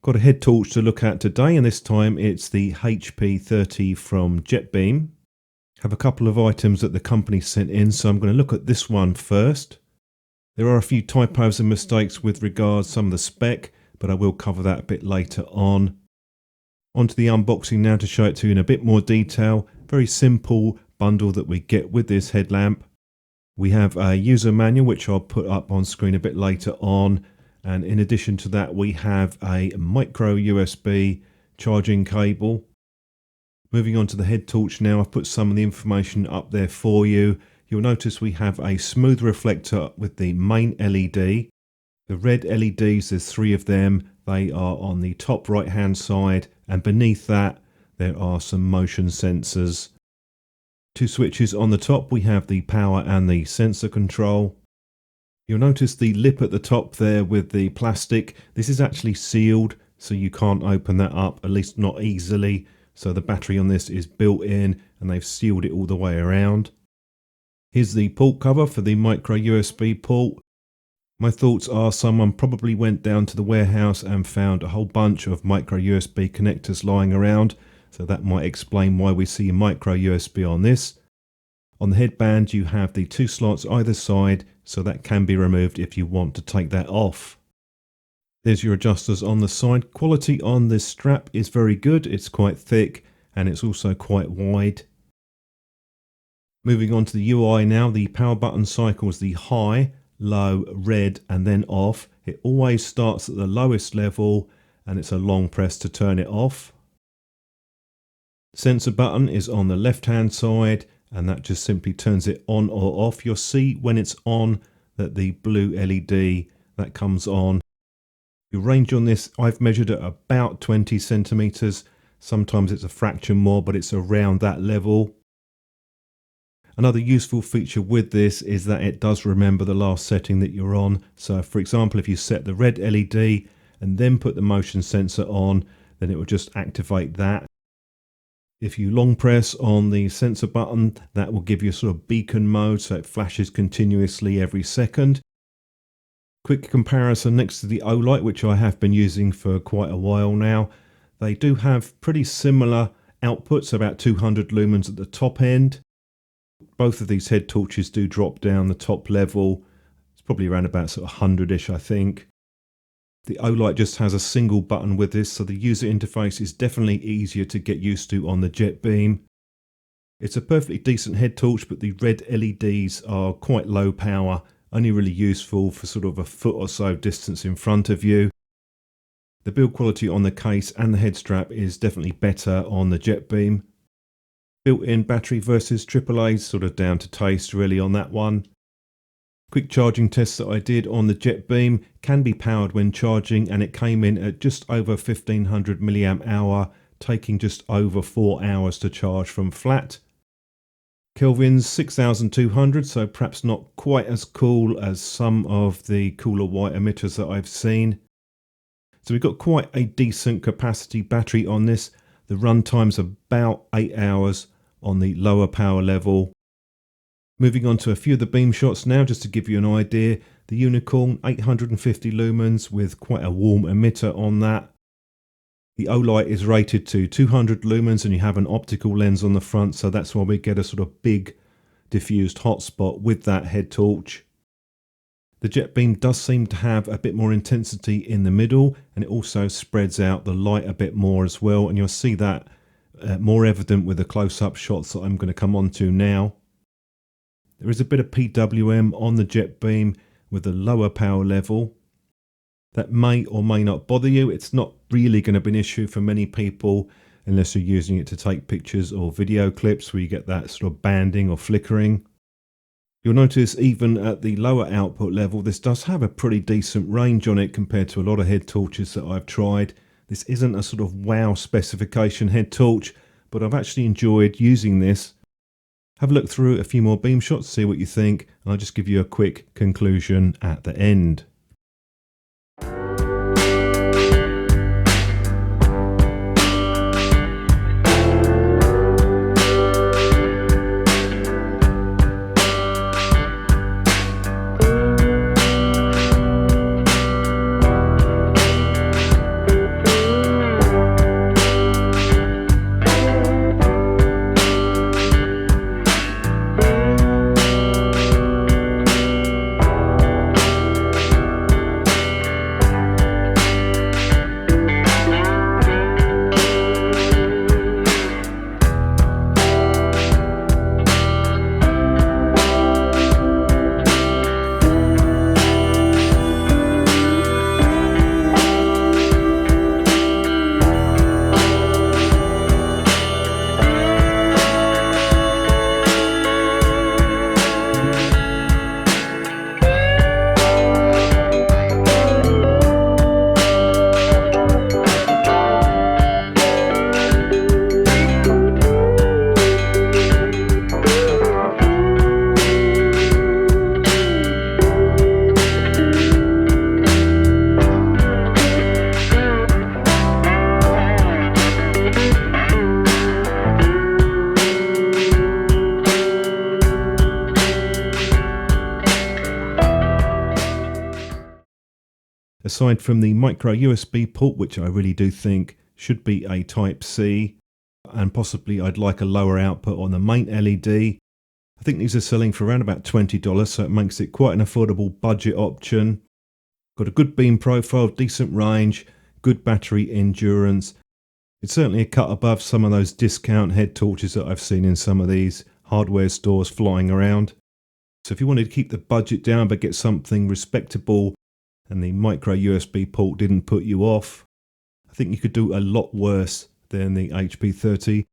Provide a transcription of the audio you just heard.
Got a head torch to look at today, and this time it's the HP30 from JETBeam. Have a couple of items that the company sent in, so I'm going to look at this one first. There are a few typos and mistakes with regards some of the spec, but I will cover that a bit later on. Onto the unboxing now to show it to you in a bit more detail. Very simple bundle that we get with this headlamp. We have a user manual which I'll put up on screen a bit later on. And in addition to that, we have a micro USB charging cable. Moving on to the head torch now, I've put some of the information up there for you. You'll notice we have a smooth reflector with the main LED. The red LEDs, there's 3 of them. They are on the top right hand side, and beneath that there are some motion sensors. 2 switches on the top. We have the power and the sensor control. You'll notice the lip at the top there with the plastic. This is actually sealed, so you can't open that up, at least not easily. So the battery on this is built in and they've sealed it all the way around. Here's the port cover for the micro USB port. My thoughts are someone probably went down to the warehouse and found a whole bunch of micro USB connectors lying around. So that might explain why we see micro USB on this. On the headband you have the 2 slots either side, so that can be removed if you want to take that off. There's your adjusters on the side. Quality on this strap is very good. It's quite thick and it's also quite wide. Moving on to the UI now, the power button cycles the high, low, red and then off. It always starts at the lowest level and it's a long press to turn it off. Sensor button is on the left hand side, and that just simply turns it on or off. You'll see when it's on that the blue LED that comes on. The range on this I've measured at about 20 centimeters. Sometimes it's a fraction more, but it's around that level. Another useful feature with this is that it does remember the last setting that you're on. So for example, if you set the red LED and then put the motion sensor on, then it will just activate that. If you long press on the sensor button, that will give you a sort of beacon mode, so it flashes continuously every second. Quick comparison next to the Olight, which I have been using for quite a while now. They do have pretty similar outputs, about 200 lumens at the top end. Both of these head torches do drop down the top level. It's probably around about sort of 100-ish, I think. The Olight just has a single button with this, so the user interface is definitely easier to get used to on the JETBeam. It's a perfectly decent head torch, but the red LEDs are quite low power, only really useful for sort of a foot or so distance in front of you. The build quality on the case and the head strap is definitely better on the JETBeam. Built-in battery versus AAA, sort of down to taste really on that one. Quick charging test that I did on the JETBeam, can be powered when charging, and it came in at just over 1500 milliamp hour, taking just over 4 hours to charge from flat. Kelvin's 6200, so perhaps not quite as cool as some of the cooler white emitters that I've seen. So we've got quite a decent capacity battery on this. The run time's about 8 hours on the lower power level. Moving on to a few of the beam shots now, just to give you an idea. The Unicorn, 850 lumens with quite a warm emitter on that. The Olight is rated to 200 lumens and you have an optical lens on the front, so that's why we get a sort of big diffused hotspot with that head torch. The JETBeam does seem to have a bit more intensity in the middle, and it also spreads out the light a bit more as well, and you'll see that more evident with the close-up shots that I'm going to come on to now. There is a bit of PWM on the JETBeam with a lower power level. That may or may not bother you. It's not really going to be an issue for many people unless you're using it to take pictures or video clips where you get that sort of banding or flickering. You'll notice even at the lower output level, this does have a pretty decent range on it compared to a lot of head torches that I've tried. This isn't a sort of wow specification head torch, but I've actually enjoyed using this. Have a look through a few more beam shots, see what you think, and I'll just give you a quick conclusion at the end. Aside from the micro USB port, which I really do think should be a Type-C, and possibly I'd like a lower output on the main LED. I think these are selling for around about $20, so it makes it quite an affordable budget option. Got a good beam profile, decent range, good battery endurance. It's certainly a cut above some of those discount head torches that I've seen in some of these hardware stores flying around. So if you wanted to keep the budget down but get something respectable and the micro USB port didn't put you off, I think you could do a lot worse than the HP30.